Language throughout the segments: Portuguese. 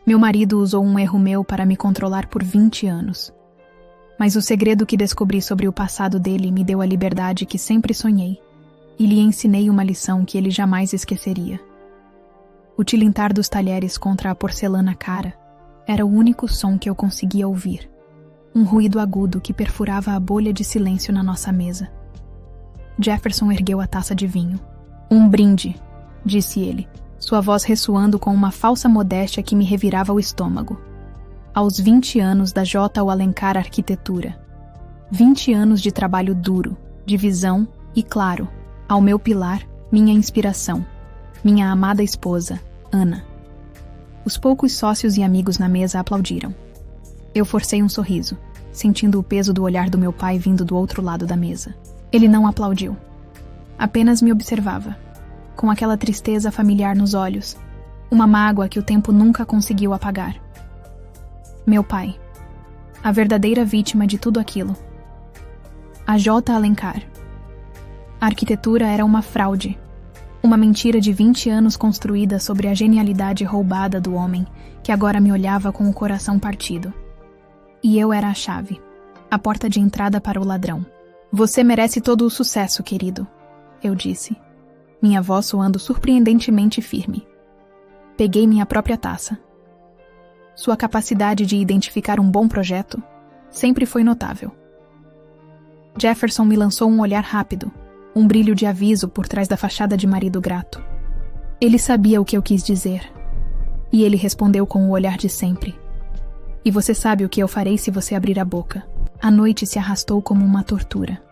Meu marido usou um erro meu para me controlar por 20 anos. Mas o segredo que descobri sobre o passado dele me deu a liberdade que sempre sonhei, e lhe ensinei uma lição que ele jamais esqueceria. O tilintar dos talheres contra a porcelana cara era o único som que eu conseguia ouvir, um ruído agudo que perfurava a bolha de silêncio na nossa mesa. Jefferson ergueu a taça de vinho. "Um brinde", disse ele, sua voz ressoando com uma falsa modéstia que me revirava o estômago. Aos 20 anos da J. Alencar Arquitetura. 20 anos de trabalho duro, de visão e, claro, ao meu pilar, minha inspiração, minha amada esposa, Ana. Os poucos sócios e amigos na mesa aplaudiram. Eu forcei um sorriso, sentindo o peso do olhar do meu pai vindo do outro lado da mesa. Ele não aplaudiu. Apenas me observava, com aquela tristeza familiar nos olhos, uma mágoa que o tempo nunca conseguiu apagar. Meu pai, a verdadeira vítima de tudo aquilo. A J. Alencar. A arquitetura era uma fraude, uma mentira de 20 anos construída sobre a genialidade roubada do homem que agora me olhava com o coração partido. E eu era a chave, a porta de entrada para o ladrão. "Você merece todo o sucesso, querido", eu disse, minha voz soando surpreendentemente firme. Peguei minha própria taça. Sua capacidade de identificar um bom projeto sempre foi notável. Jefferson me lançou um olhar rápido, um brilho de aviso por trás da fachada de marido grato. Ele sabia o que eu quis dizer. E ele respondeu com o olhar de sempre. "E você sabe o que eu farei se você abrir a boca." A noite se arrastou como uma tortura.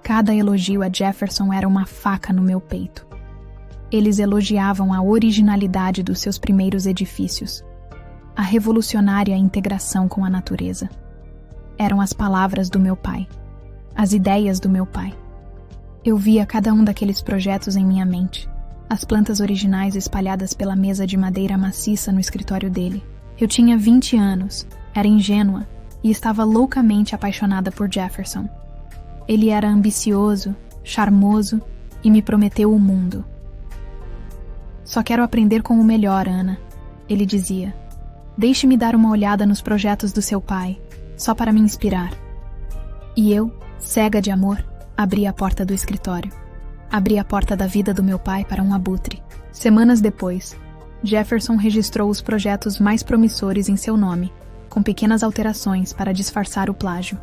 Cada elogio a Jefferson era uma faca no meu peito. Eles elogiavam a originalidade dos seus primeiros edifícios, a revolucionária integração com a natureza. Eram as palavras do meu pai, as ideias do meu pai. Eu via cada um daqueles projetos em minha mente, as plantas originais espalhadas pela mesa de madeira maciça no escritório dele. Eu tinha 20 anos, era ingênua e estava loucamente apaixonada por Jefferson. Ele era ambicioso, charmoso e me prometeu o mundo. "Só quero aprender com o melhor, Ana", ele dizia. "Deixe-me dar uma olhada nos projetos do seu pai, só para me inspirar." E eu, cega de amor, abri a porta do escritório. Abri a porta da vida do meu pai para um abutre. Semanas depois, Jefferson registrou os projetos mais promissores em seu nome, com pequenas alterações para disfarçar o plágio.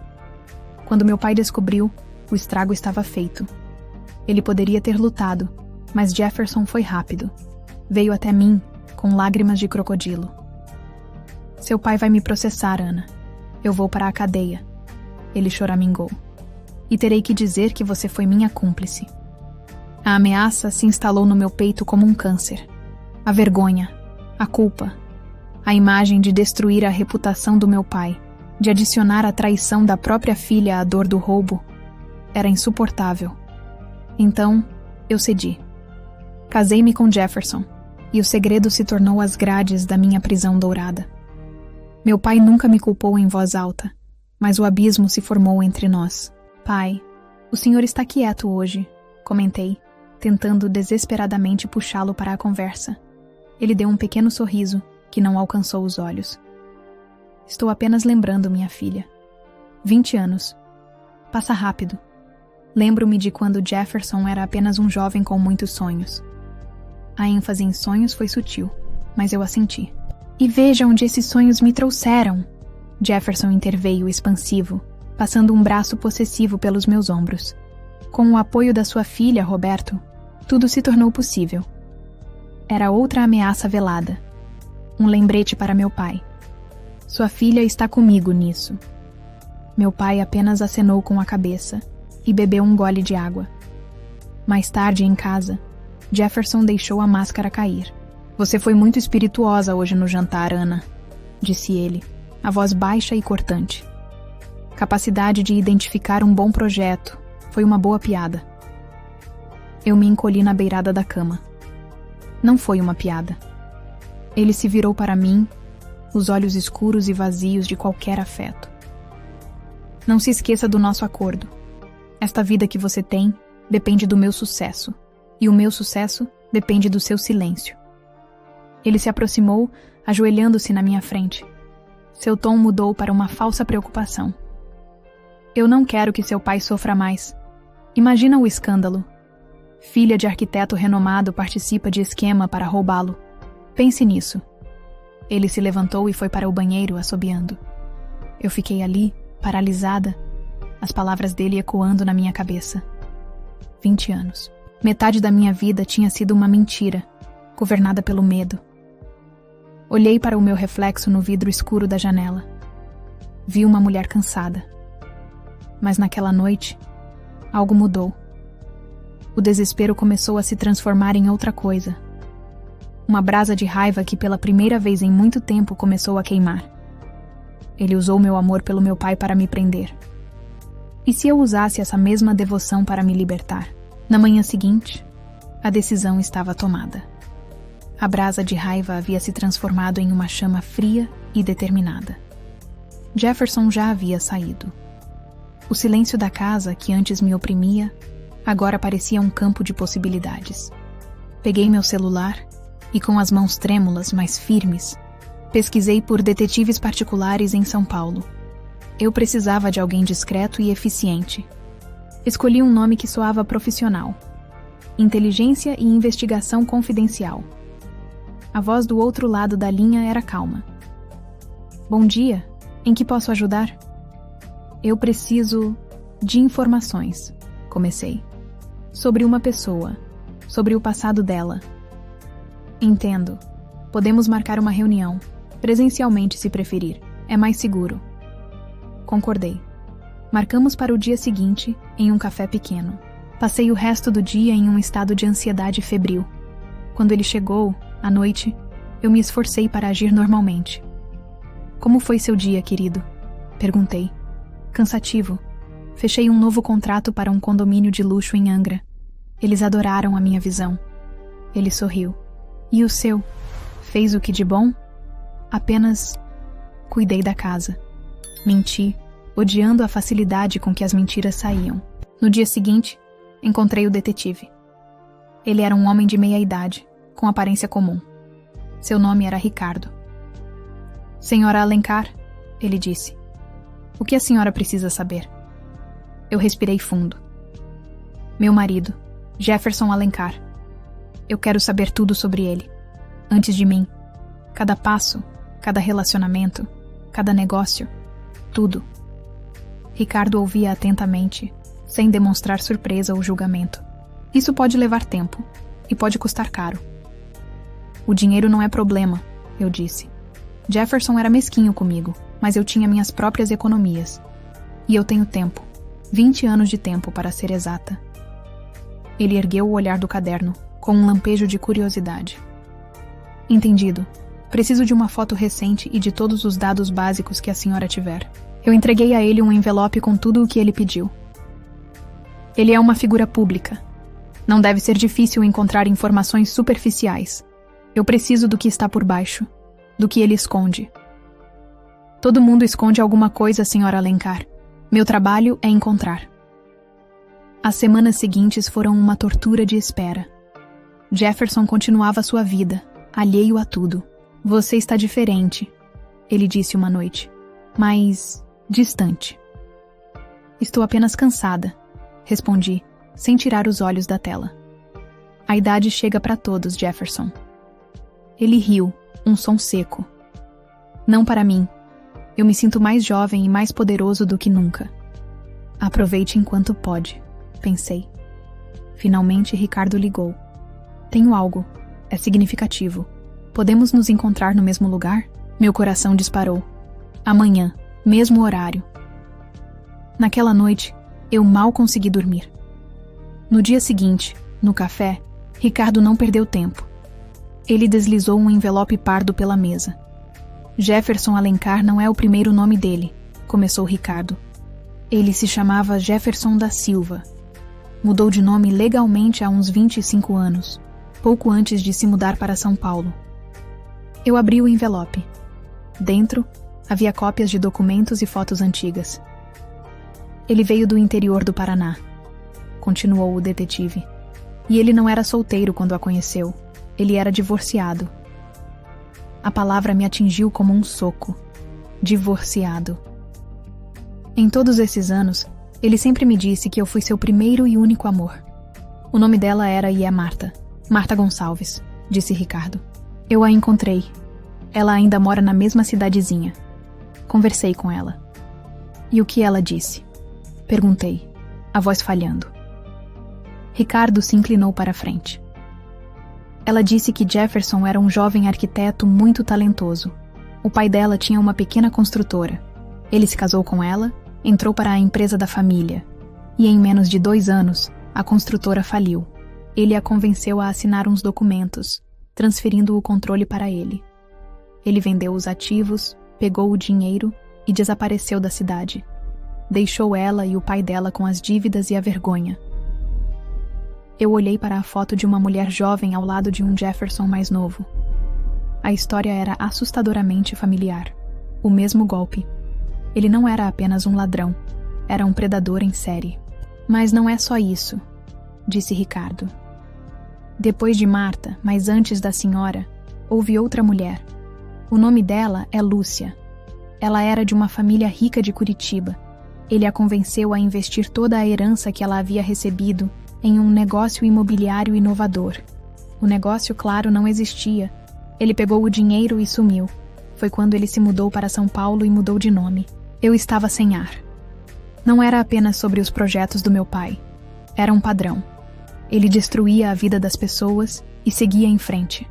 Quando meu pai descobriu, o estrago estava feito. Ele poderia ter lutado, mas Jefferson foi rápido. Veio até mim, com lágrimas de crocodilo. "Seu pai vai me processar, Ana. Eu vou para a cadeia." Ele choramingou. "E terei que dizer que você foi minha cúmplice." A ameaça se instalou no meu peito como um câncer. A vergonha, a culpa, a imagem de destruir a reputação do meu pai, de adicionar a traição da própria filha à dor do roubo, era insuportável. Então, eu cedi. Casei-me com Jefferson, e o segredo se tornou as grades da minha prisão dourada. Meu pai nunca me culpou em voz alta, mas o abismo se formou entre nós. "Pai, o senhor está quieto hoje", comentei, tentando desesperadamente puxá-lo para a conversa. Ele deu um pequeno sorriso, que não alcançou os olhos. "Estou apenas lembrando, minha filha. 20 anos. Passa rápido. Lembro-me de quando Jefferson era apenas um jovem com muitos sonhos." A ênfase em sonhos foi sutil, mas eu assenti. "E veja onde esses sonhos me trouxeram." Jefferson interveio expansivo, passando um braço possessivo pelos meus ombros. Com o apoio da sua filha, Roberto, tudo se tornou possível. Era outra ameaça velada. Um lembrete para meu pai. "Sua filha está comigo nisso." Meu pai apenas acenou com a cabeça e bebeu um gole de água. Mais tarde, em casa, Jefferson deixou a máscara cair. "Você foi muito espirituosa hoje no jantar, Ana", disse ele, a voz baixa e cortante. Capacidade de identificar um bom projeto. Foi uma boa piada. Eu me encolhi na beirada da cama. Não foi uma piada. Ele se virou para mim, os olhos escuros e vazios de qualquer afeto. "Não se esqueça do nosso acordo. Esta vida que você tem depende do meu sucesso, e o meu sucesso depende do seu silêncio." Ele se aproximou, ajoelhando-se na minha frente. Seu tom mudou para uma falsa preocupação. Eu não quero que seu pai sofra mais. Imagina o escândalo. Filha de arquiteto renomado participa de esquema para roubá-lo. Pense nisso. Ele se levantou e foi para o banheiro, assobiando. Eu fiquei ali, paralisada, as palavras dele ecoando na minha cabeça. 20 anos. Metade da minha vida tinha sido uma mentira, governada pelo medo. Olhei para o meu reflexo no vidro escuro da janela. Vi uma mulher cansada. Mas naquela noite, algo mudou. O desespero começou a se transformar em outra coisa. Uma brasa de raiva que pela primeira vez em muito tempo começou a queimar. Ele usou meu amor pelo meu pai para me prender. E se eu usasse essa mesma devoção para me libertar? Na manhã seguinte, a decisão estava tomada. A brasa de raiva havia se transformado em uma chama fria e determinada. Jefferson já havia saído. O silêncio da casa, que antes me oprimia, agora parecia um campo de possibilidades. Peguei meu celular e, com as mãos trêmulas, mas firmes, pesquisei por detetives particulares em São Paulo. Eu precisava de alguém discreto e eficiente. Escolhi um nome que soava profissional: Inteligência e Investigação Confidencial. A voz do outro lado da linha era calma. Bom dia, em que posso ajudar? Eu preciso de informações, comecei. Sobre uma pessoa, sobre o passado dela. Entendo. Podemos marcar uma reunião, presencialmente se preferir, é mais seguro. Concordei. Marcamos para o dia seguinte, em um café pequeno. Passei o resto do dia em um estado de ansiedade febril. Quando ele chegou, à noite, eu me esforcei para agir normalmente. Como foi seu dia, querido? Perguntei. Cansativo. Fechei um novo contrato para um condomínio de luxo em Angra. Eles adoraram a minha visão. Ele sorriu. E o seu? Fez o que de bom? Apenas cuidei da casa. Menti, odiando a facilidade com que as mentiras saíam. No dia seguinte, encontrei o detetive. Ele era um homem de meia-idade, com aparência comum. Seu nome era Ricardo. Senhora Alencar, ele disse. O que a senhora precisa saber? Eu respirei fundo. Meu marido, Jefferson Alencar. Eu quero saber tudo sobre ele. Antes de mim. Cada passo, cada relacionamento, cada negócio. Tudo. Ricardo ouvia atentamente, sem demonstrar surpresa ou julgamento. Isso pode levar tempo, e pode custar caro. O dinheiro não é problema, eu disse. Jefferson era mesquinho comigo, mas eu tinha minhas próprias economias. E eu tenho tempo. 20 anos de tempo, para ser exata. Ele ergueu o olhar do caderno, com um lampejo de curiosidade. Entendido. Preciso de uma foto recente e de todos os dados básicos que a senhora tiver. Eu entreguei a ele um envelope com tudo o que ele pediu. Ele é uma figura pública. Não deve ser difícil encontrar informações superficiais. Eu preciso do que está por baixo, do que ele esconde. Todo mundo esconde alguma coisa, senhora Alencar. Meu trabalho é encontrar. As semanas seguintes foram uma tortura de espera. Jefferson continuava sua vida, alheio a tudo. Você está diferente, ele disse uma noite, mas distante. Estou apenas cansada, respondi, sem tirar os olhos da tela. A idade chega para todos, Jefferson. Ele riu, um som seco. Não para mim. Eu me sinto mais jovem e mais poderoso do que nunca. Aproveite enquanto pode, pensei. Finalmente, Ricardo ligou. Tenho algo. É significativo. Podemos nos encontrar no mesmo lugar? Meu coração disparou. Amanhã, mesmo horário. Naquela noite, eu mal consegui dormir. No dia seguinte, no café, Ricardo não perdeu tempo. Ele deslizou um envelope pardo pela mesa. Jefferson Alencar não é o primeiro nome dele, começou Ricardo. Ele se chamava Jefferson da Silva. Mudou de nome legalmente há uns 25 anos, pouco antes de se mudar para São Paulo. Eu abri o envelope. Dentro, havia cópias de documentos e fotos antigas. Ele veio do interior do Paraná, continuou o detetive. E ele não era solteiro quando a conheceu. Ele era divorciado. A palavra me atingiu como um soco. Divorciado. Em todos esses anos, ele sempre me disse que eu fui seu primeiro e único amor. O nome dela era e é Marta. Marta Gonçalves, disse Ricardo. Eu a encontrei. Ela ainda mora na mesma cidadezinha. Conversei com ela. E o que ela disse? Perguntei, a voz falhando. Ricardo se inclinou para a frente. Ela disse que Jefferson era um jovem arquiteto muito talentoso. O pai dela tinha uma pequena construtora. Ele se casou com ela, entrou para a empresa da família. E em menos de 2 anos, a construtora faliu. Ele a convenceu a assinar uns documentos, transferindo o controle para ele. Ele vendeu os ativos, pegou o dinheiro e desapareceu da cidade. Deixou ela e o pai dela com as dívidas e a vergonha. Eu olhei para a foto de uma mulher jovem ao lado de um Jefferson mais novo. A história era assustadoramente familiar. O mesmo golpe. Ele não era apenas um ladrão, era um predador em série. Mas não é só isso, disse Ricardo. Depois de Marta, mas antes da senhora, houve outra mulher. O nome dela é Lúcia. Ela era de uma família rica de Curitiba. Ele a convenceu a investir toda a herança que ela havia recebido em um negócio imobiliário inovador. O negócio, claro, não existia. Ele pegou o dinheiro e sumiu. Foi quando ele se mudou para São Paulo e mudou de nome. Eu estava sem ar. Não era apenas sobre os projetos do meu pai. Era um padrão. Ele destruía a vida das pessoas e seguia em frente.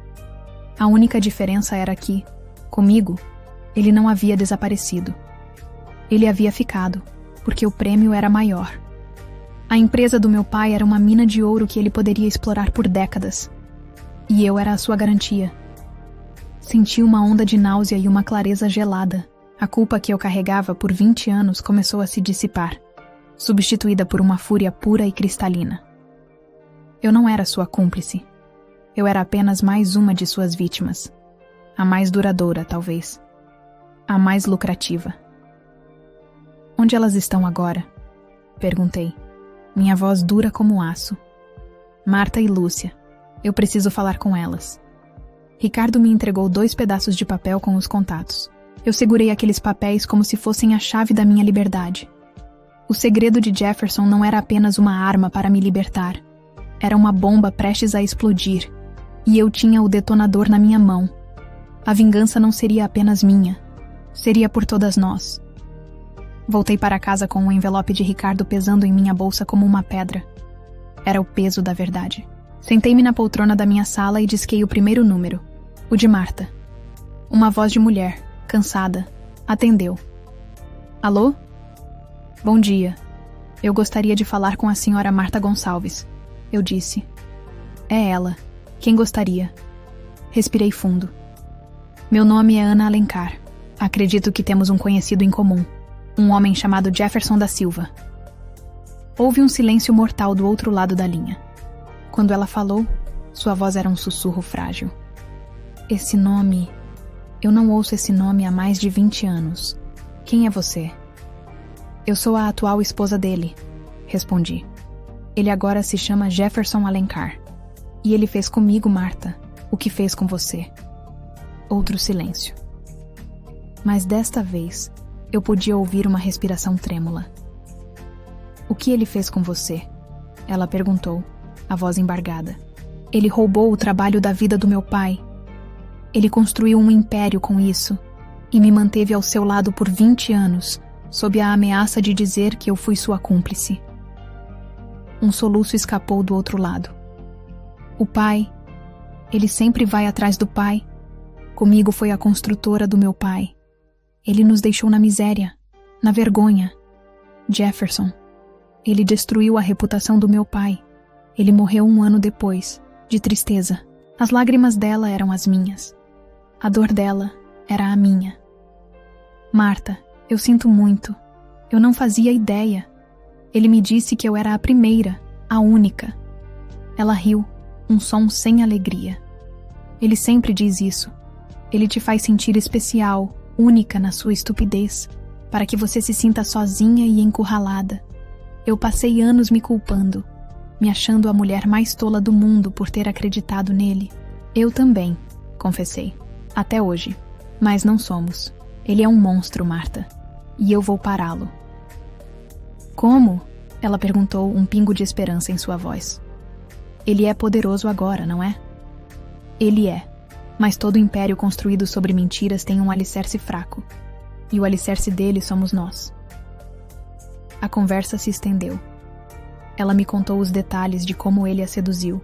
A única diferença era que, comigo, ele não havia desaparecido. Ele havia ficado, porque o prêmio era maior. A empresa do meu pai era uma mina de ouro que ele poderia explorar por décadas. E eu era a sua garantia. Senti uma onda de náusea e uma clareza gelada. A culpa que eu carregava por 20 anos começou a se dissipar, substituída por uma fúria pura e cristalina. Eu não era sua cúmplice. Eu era apenas mais uma de suas vítimas. A mais duradoura, talvez. A mais lucrativa. Onde elas estão agora? Perguntei. Minha voz dura como aço. Marta e Lúcia. Eu preciso falar com elas. Ricardo me entregou 2 pedaços de papel com os contatos. Eu segurei aqueles papéis como se fossem a chave da minha liberdade. O segredo de Jefferson não era apenas uma arma para me libertar. Era uma bomba prestes a explodir. E eu tinha o detonador na minha mão. A vingança não seria apenas minha. Seria por todas nós. Voltei para casa com o envelope de Ricardo pesando em minha bolsa como uma pedra. Era o peso da verdade. Sentei-me na poltrona da minha sala e disquei o primeiro número. O de Marta. Uma voz de mulher, cansada, atendeu. Alô? Bom dia. Eu gostaria de falar com a senhora Marta Gonçalves. Eu disse. É ela. Quem gostaria? Respirei fundo. Meu nome é Ana Alencar. Acredito que temos um conhecido em comum. Um homem chamado Jefferson da Silva. Houve um silêncio mortal do outro lado da linha. Quando ela falou, sua voz era um sussurro frágil. Esse nome... Eu não ouço esse nome há mais de 20 anos. Quem é você? Eu sou a atual esposa dele, respondi. Ele agora se chama Jefferson Alencar. E ele fez comigo, Marta, o que fez com você. Outro silêncio. Mas desta vez, eu podia ouvir uma respiração trêmula. O que ele fez com você? Ela perguntou, a voz embargada. Ele roubou o trabalho da vida do meu pai. Ele construiu um império com isso e me manteve ao seu lado por 20 anos, sob a ameaça de dizer que eu fui sua cúmplice. Um soluço escapou do outro lado. O pai, ele sempre vai atrás do pai. Comigo foi a construtora do meu pai. Ele nos deixou na miséria, na vergonha. Jefferson, ele destruiu a reputação do meu pai. Ele morreu 1 ano depois, de tristeza. As lágrimas dela eram as minhas. A dor dela era a minha. Marta, eu sinto muito. Eu não fazia ideia. Ele me disse que eu era a primeira, a única. Ela riu, um som sem alegria. Ele sempre diz isso. Ele te faz sentir especial, única na sua estupidez, para que você se sinta sozinha e encurralada. Eu passei anos me culpando, me achando a mulher mais tola do mundo por ter acreditado nele. Eu também, confessei. Até hoje. Mas não somos. Ele é um monstro, Martha. E eu vou pará-lo. Como? Ela perguntou, um pingo de esperança em sua voz. Ele é poderoso agora, não é? Ele é. Mas todo império construído sobre mentiras tem um alicerce fraco. E o alicerce dele somos nós. A conversa se estendeu. Ela me contou os detalhes de como ele a seduziu.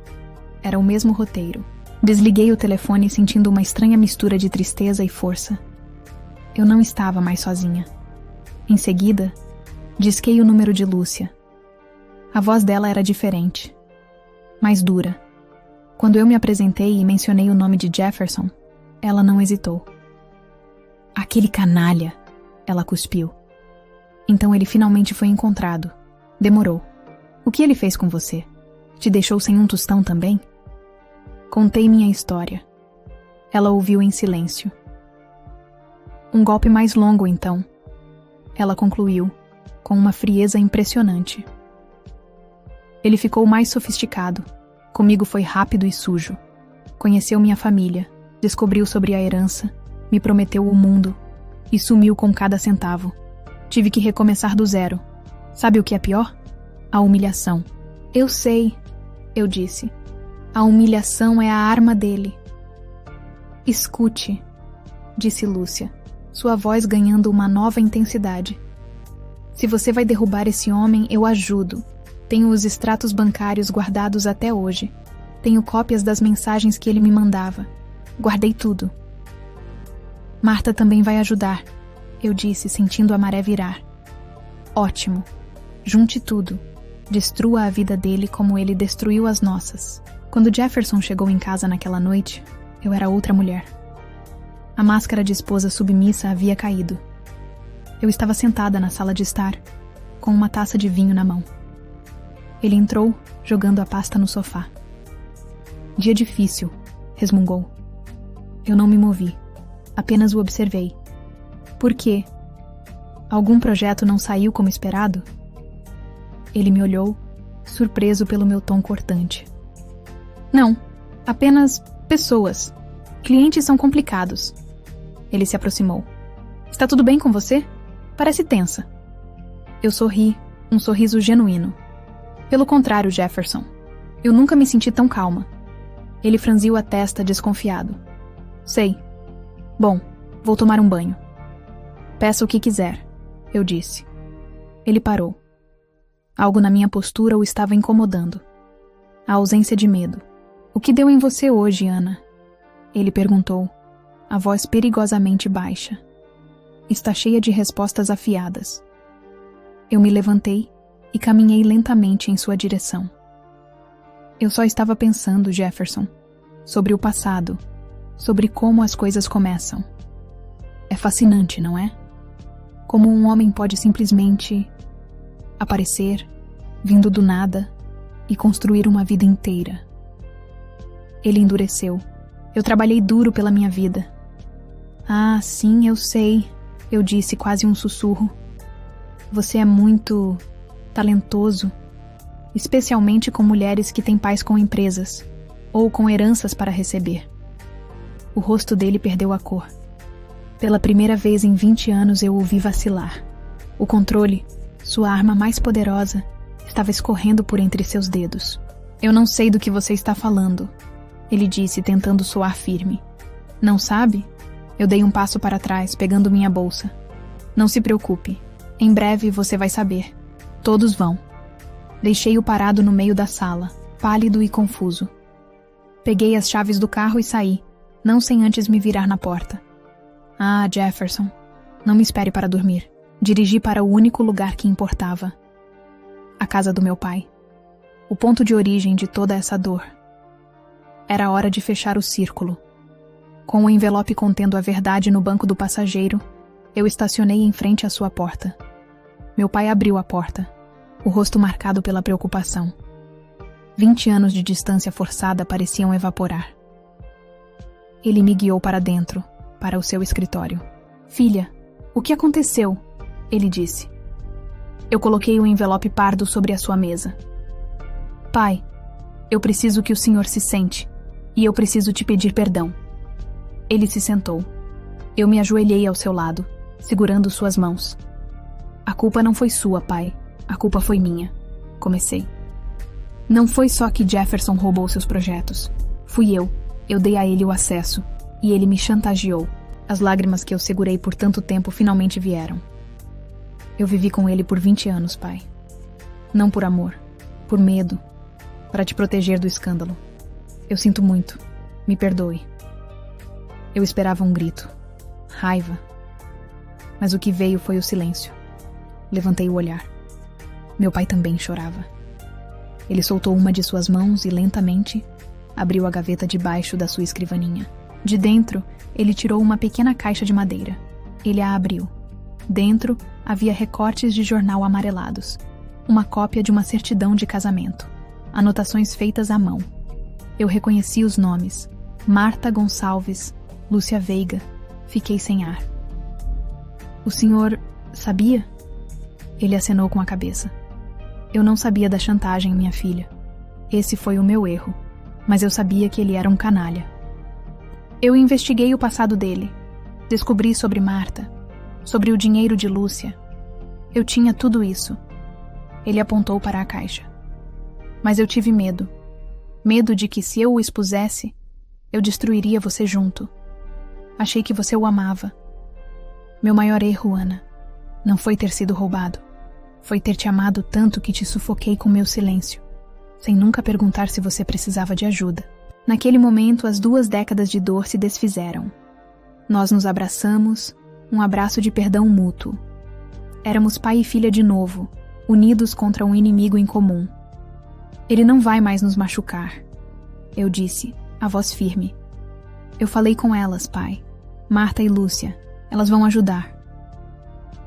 Era o mesmo roteiro. Desliguei o telefone sentindo uma estranha mistura de tristeza e força. Eu não estava mais sozinha. Em seguida, disquei o número de Lúcia. A voz dela era diferente, mais dura. Quando eu me apresentei e mencionei o nome de Jefferson, ela não hesitou. Aquele canalha, ela cuspiu. Então ele finalmente foi encontrado. Demorou. O que ele fez com você? Te deixou sem um tostão também? Contei minha história. Ela ouviu em silêncio. Um golpe mais longo, então. Ela concluiu, com uma frieza impressionante. Ele ficou mais sofisticado. Comigo foi rápido e sujo. Conheceu minha família, descobriu sobre a herança, me prometeu o mundo e sumiu com cada centavo. Tive que recomeçar do zero. Sabe o que é pior? A humilhação. Eu sei, eu disse. A humilhação é a arma dele. Escute, disse Lúcia, sua voz ganhando uma nova intensidade. Se você vai derrubar esse homem, eu ajudo. Tenho os extratos bancários guardados até hoje. Tenho cópias das mensagens que ele me mandava. Guardei tudo. Martha também vai ajudar, eu disse, sentindo a maré virar. Ótimo. Junte tudo. Destrua a vida dele como ele destruiu as nossas. Quando Jefferson chegou em casa naquela noite, eu era outra mulher. A máscara de esposa submissa havia caído. Eu estava sentada na sala de estar, com uma taça de vinho na mão. Ele entrou, jogando a pasta no sofá. Dia difícil, resmungou. Eu não me movi, apenas o observei. Por quê? Algum projeto não saiu como esperado? Ele me olhou, surpreso pelo meu tom cortante. Não, apenas pessoas. Clientes são complicados. Ele se aproximou. Está tudo bem com você? Parece tensa. Eu sorri, um sorriso genuíno. Pelo contrário, Jefferson. Eu nunca me senti tão calma. Ele franziu a testa desconfiado. Sei. Bom, vou tomar um banho. Peça o que quiser, eu disse. Ele parou. Algo na minha postura o estava incomodando. A ausência de medo. O que deu em você hoje, Ana? Ele perguntou, a voz perigosamente baixa. Está cheia de respostas afiadas. Eu me levantei e caminhei lentamente em sua direção. Eu só estava pensando, Jefferson, sobre o passado, sobre como as coisas começam. É fascinante, não é? Como um homem pode simplesmente aparecer, vindo do nada, e construir uma vida inteira. Ele endureceu. Eu trabalhei duro pela minha vida. Ah, sim, eu sei, eu disse quase um sussurro. Você é muito talentoso, especialmente com mulheres que têm pais com empresas, ou com heranças para receber. O rosto dele perdeu a cor. Pela primeira vez em 20 anos eu o vi vacilar. O controle, sua arma mais poderosa, estava escorrendo por entre seus dedos. Eu não sei do que você está falando, ele disse, tentando soar firme. Não sabe? Eu dei um passo para trás, pegando minha bolsa. Não se preocupe. Em breve você vai saber. Todos vão. Deixei-o parado no meio da sala, pálido e confuso. Peguei as chaves do carro e saí, não sem antes me virar na porta. Ah, Jefferson, não me espere para dormir. Dirigi para o único lugar que importava. A casa do meu pai. O ponto de origem de toda essa dor. Era hora de fechar o círculo. Com o envelope contendo a verdade no banco do passageiro, eu estacionei em frente à sua porta. Meu pai abriu a porta, o rosto marcado pela preocupação. 20 anos de distância forçada pareciam evaporar. Ele me guiou para dentro, para o seu escritório. Filha, o que aconteceu? Ele disse. Eu coloquei o envelope pardo sobre a sua mesa. Pai, eu preciso que o senhor se sente, e eu preciso te pedir perdão. Ele se sentou. Eu me ajoelhei ao seu lado, segurando suas mãos. A culpa não foi sua, pai. A culpa foi minha. Comecei. Não foi só que Jefferson roubou seus projetos. Fui eu. Eu dei a ele o acesso. E ele me chantageou. As lágrimas que eu segurei por tanto tempo finalmente vieram. Eu vivi com ele por 20 anos, pai. Não por amor. Por medo. Para te proteger do escândalo. Eu sinto muito. Me perdoe. Eu esperava um grito. Raiva. Mas o que veio foi o silêncio. Levantei o olhar. Meu pai também chorava. Ele soltou uma de suas mãos e, lentamente, abriu a gaveta debaixo da sua escrivaninha. De dentro, ele tirou uma pequena caixa de madeira. Ele a abriu. Dentro, havia recortes de jornal amarelados. Uma cópia de uma certidão de casamento. Anotações feitas à mão. Eu reconheci os nomes. Marta Gonçalves, Lúcia Veiga. Fiquei sem ar. O senhor sabia? Ele acenou com a cabeça. Eu não sabia da chantagem, minha filha. Esse foi o meu erro. Mas eu sabia que ele era um canalha. Eu investiguei o passado dele. Descobri sobre Marta. Sobre o dinheiro de Lúcia. Eu tinha tudo isso. Ele apontou para a caixa. Mas eu tive medo. Medo de que, se eu o expusesse, eu destruiria você junto. Achei que você o amava. Meu maior erro, Ana, não foi ter sido roubado. Foi ter te amado tanto que te sufoquei com meu silêncio, sem nunca perguntar se você precisava de ajuda. Naquele momento, as 2 décadas de dor se desfizeram. Nós nos abraçamos, um abraço de perdão mútuo. Éramos pai e filha de novo, unidos contra um inimigo em comum. Ele não vai mais nos machucar, eu disse, a voz firme. Eu falei com elas, pai. Marta e Lúcia. Elas vão ajudar.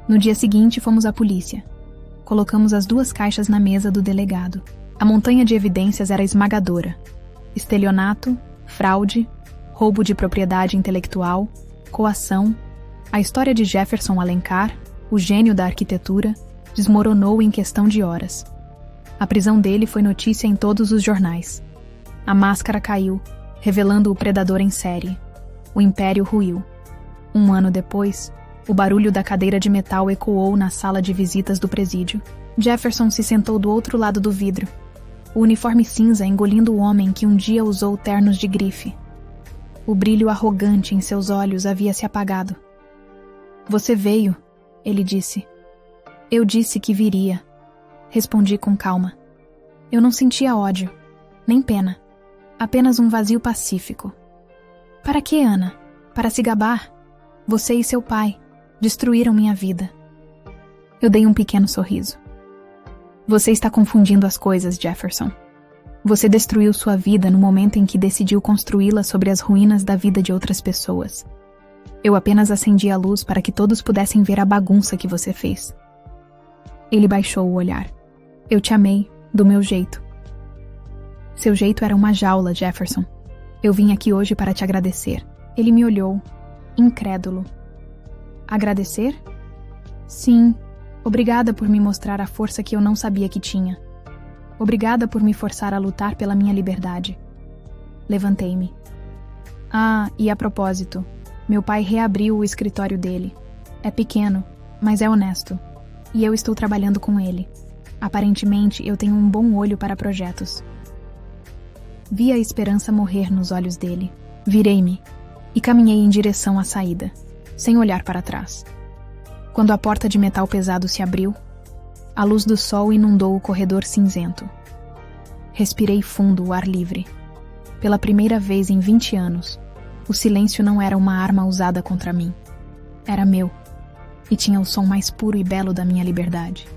No dia seguinte, fomos à polícia. Colocamos as 2 caixas na mesa do delegado. A montanha de evidências era esmagadora. Estelionato, fraude, roubo de propriedade intelectual, coação. A história de Jefferson Alencar, o gênio da arquitetura, desmoronou em questão de horas. A prisão dele foi notícia em todos os jornais. A máscara caiu, revelando o predador em série. O império ruiu. 1 ano depois, o barulho da cadeira de metal ecoou na sala de visitas do presídio. Jefferson se sentou do outro lado do vidro, o uniforme cinza engolindo o homem que um dia usou ternos de grife. O brilho arrogante em seus olhos havia se apagado. Você veio, ele disse. Eu disse que viria. Respondi com calma. Eu não sentia ódio, nem pena. Apenas um vazio pacífico. Para que, Ana? Para se gabar? Você e seu pai destruíram minha vida. Eu dei um pequeno sorriso. Você está confundindo as coisas, Jefferson. Você destruiu sua vida no momento em que decidiu construí-la sobre as ruínas da vida de outras pessoas. Eu apenas acendi a luz para que todos pudessem ver a bagunça que você fez. Ele baixou o olhar. Eu te amei, do meu jeito. Seu jeito era uma jaula, Jefferson. Eu vim aqui hoje para te agradecer. Ele me olhou, incrédulo. Agradecer? Sim. Obrigada por me mostrar a força que eu não sabia que tinha. Obrigada por me forçar a lutar pela minha liberdade. Levantei-me. Ah, e a propósito, meu pai reabriu o escritório dele. É pequeno, mas é honesto. E eu estou trabalhando com ele. Aparentemente, eu tenho um bom olho para projetos. Vi a esperança morrer nos olhos dele. Virei-me e caminhei em direção à saída, sem olhar para trás. Quando a porta de metal pesado se abriu, a luz do sol inundou o corredor cinzento. Respirei fundo o ar livre. Pela primeira vez em 20 anos, o silêncio não era uma arma usada contra mim. Era meu, e tinha o som mais puro e belo da minha liberdade.